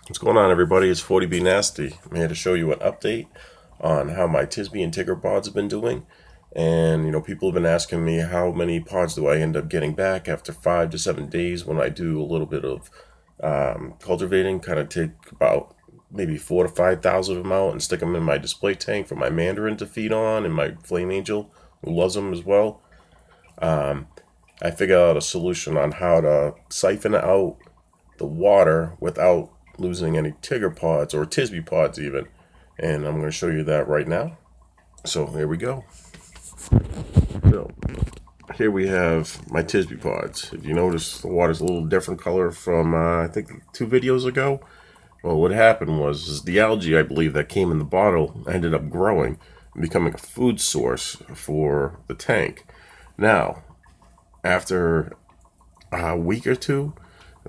What's going on, everybody? It's 40B Nasty. I'm here to show you an update on how my Tisbe and Tigger pods have been doing. And, people have been asking me how many pods do I end up getting back after 5 to 7 days when I do a little bit of cultivating. Kind of take about maybe 4 to 5 thousand of them out and stick them in my display tank for my mandarin to feed on and my flame angel, who loves them as well. I figured out a solution on how to siphon out the water without losing any Tigger pods or Tisbe pods even, and I'm going to show you that right now. So here we go. So here we have my Tisbe pods. If you notice, the water's a little different color from I think 2 videos ago. Well, what happened was is the algae, I believe, that came in the bottle ended up growing and becoming a food source for the tank. Now, after a week or two,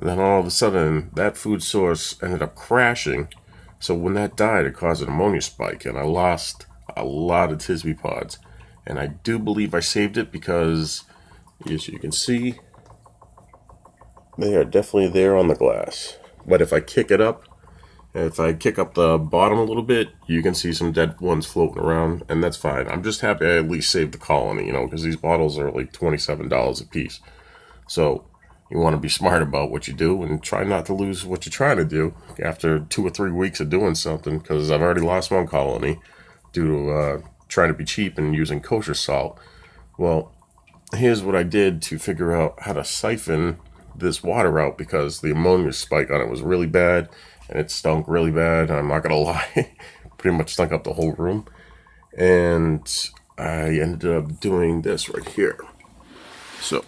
and then all of a sudden, that food source ended up crashing. So when that died, it caused an ammonia spike, and I lost a lot of Tisbe pods. And I do believe I saved it because, as you can see, they are definitely there on the glass. But if I kick it up, if I kick up the bottom a little bit, you can see some dead ones floating around, and that's fine. I'm just happy I at least saved the colony, because these bottles are like $27 a piece. So you want to be smart about what you do and try not to lose what you're trying to do after 2 or 3 weeks of doing something, because I've already lost one colony due to trying to be cheap and using kosher salt. Well, here's what I did to figure out how to siphon this water out, because the ammonia spike on it was really bad and it stunk really bad. I'm not going to lie. Pretty much stunk up the whole room. And I ended up doing this right here. So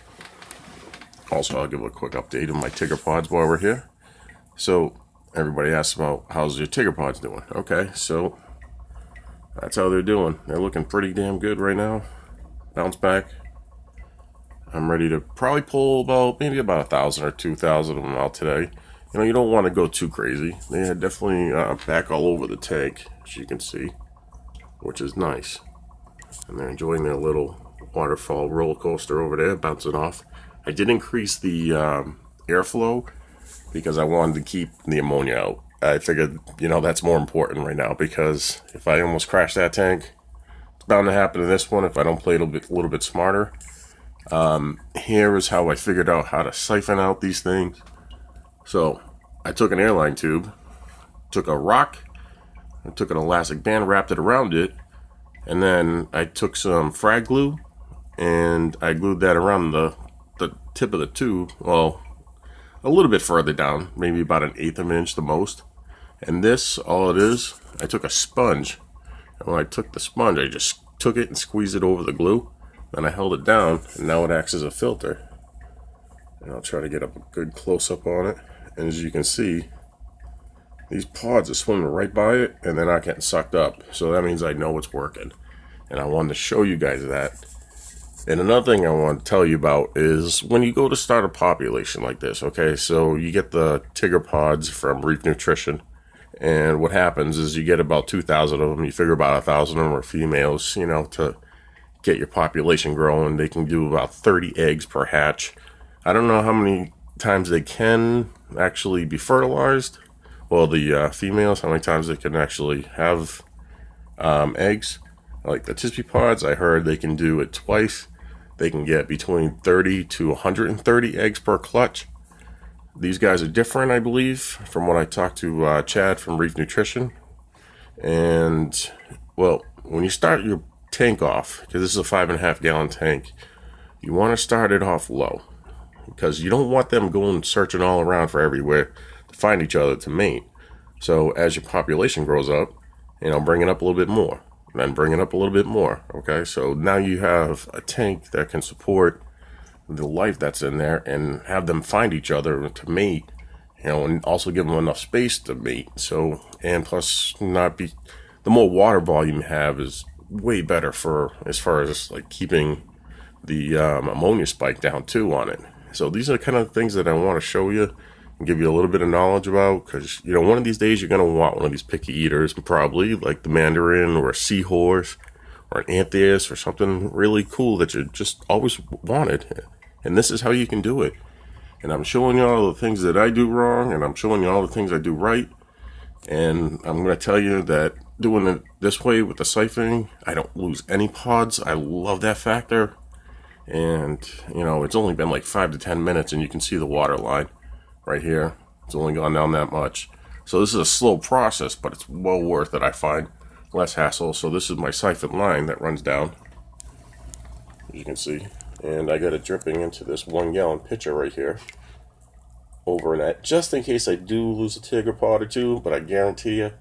also, I'll give a quick update on my Tigger pods while we're here. So, everybody asks about how's your Tigger pods doing. Okay, so that's how they're doing. They're looking pretty damn good right now. Bounce back. I'm ready to probably pull maybe about 1,000 or 2,000 of them out today. You don't want to go too crazy. They are definitely back all over the tank, as you can see, which is nice. And they're enjoying their little waterfall roller coaster over there, bouncing off. I did increase the airflow because I wanted to keep the ammonia out. I figured, that's more important right now, because if I almost crash that tank, it's bound to happen to this one if I don't play a little bit smarter. Here is how I figured out how to siphon out these things. So I took an airline tube, took a rock, I took an elastic band, wrapped it around it, and then I took some frag glue and I glued that around the tip of the tube, well, a little bit further down, maybe about 1/8 of an inch the most. And this, all it is, I took a sponge, and when I took the sponge, I just took it and squeezed it over the glue, then I held it down, and now it acts as a filter. And I'll try to get up a good close-up on it, and as you can see, these pods are swimming right by it, and they're not getting sucked up, so that means I know it's working. And I wanted to show you guys that. And another thing I want to tell you about is when you go to start a population like this, okay, so you get the Tigger pods from Reef Nutrition, and what happens is you get about 2,000 of them, you figure about 1,000 of them are females, to get your population growing. They can do about 30 eggs per hatch. I don't know how many times they can actually be fertilized, well, the females, how many times they can actually have eggs. Like the Tisbe pods, I heard they can do it twice. They can get between 30 to 130 eggs per clutch. These guys are different, I believe, from what I talked to Chad from Reef Nutrition. And, well, when you start your tank off, because this is a 5.5 gallon tank, you want to start it off low, because you don't want them going searching all around for everywhere to find each other to mate. So as your population grows up, bring it up a little bit more. Then bring it up a little bit more. Okay, so now you have a tank that can support the life that's in there and have them find each other to mate, and also give them enough space to mate. So, and plus, the more water volume you have is way better for as far as like keeping the ammonia spike down too on it. So these are the kind of things that I want to show you and give you a little bit of knowledge about, because one of these days you're going to want one of these picky eaters, probably like the mandarin or a seahorse or an antheus or something really cool that you just always wanted. And this is how you can do it. And I'm showing you all the things that I do wrong, and I'm showing you all the things I do right. And I'm going to tell you that doing it this way with the siphoning, I don't lose any pods. I love that factor. And, you know, it's only been like 5 to 10 minutes and you can see the water line right here. It's only gone down that much. So this is a slow process, but it's well worth it, I find. Less hassle. So this is my siphon line that runs down, as you can see. And I got it dripping into this 1 gallon pitcher right here. Over that, just in case I do lose a Tigger pod or two, but I guarantee you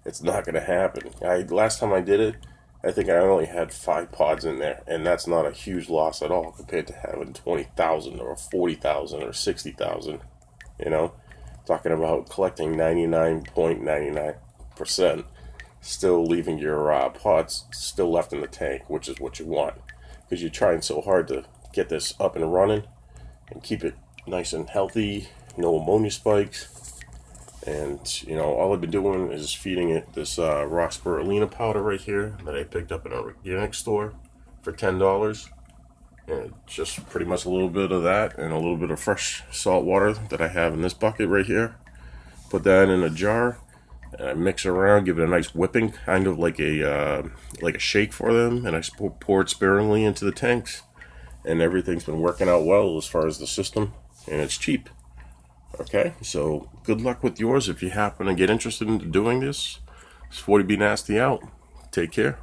it's not going to happen. Last time I did it, I think I only had 5 pods in there, and that's not a huge loss at all compared to having 20,000 or 40,000 or 60,000. You know, talking about collecting 99.99%, still leaving your pods still left in the tank, which is what you want, because you're trying so hard to get this up and running and keep it nice and healthy. No ammonia spikes, and you know, all I've been doing is feeding it this raw spirulina powder right here that I picked up in an organic store for $10, and just pretty much a little bit of that and a little bit of fresh salt water that I have in this bucket right here. Put that in a jar and I mix it around, give it a nice whipping, kind of like a shake for them, and I pour it sparingly into the tanks, and everything's been working out well as far as the system, and it's cheap. Okay, so good luck with yours if you happen to get interested in doing this. It's 40B Nasty out. Take care.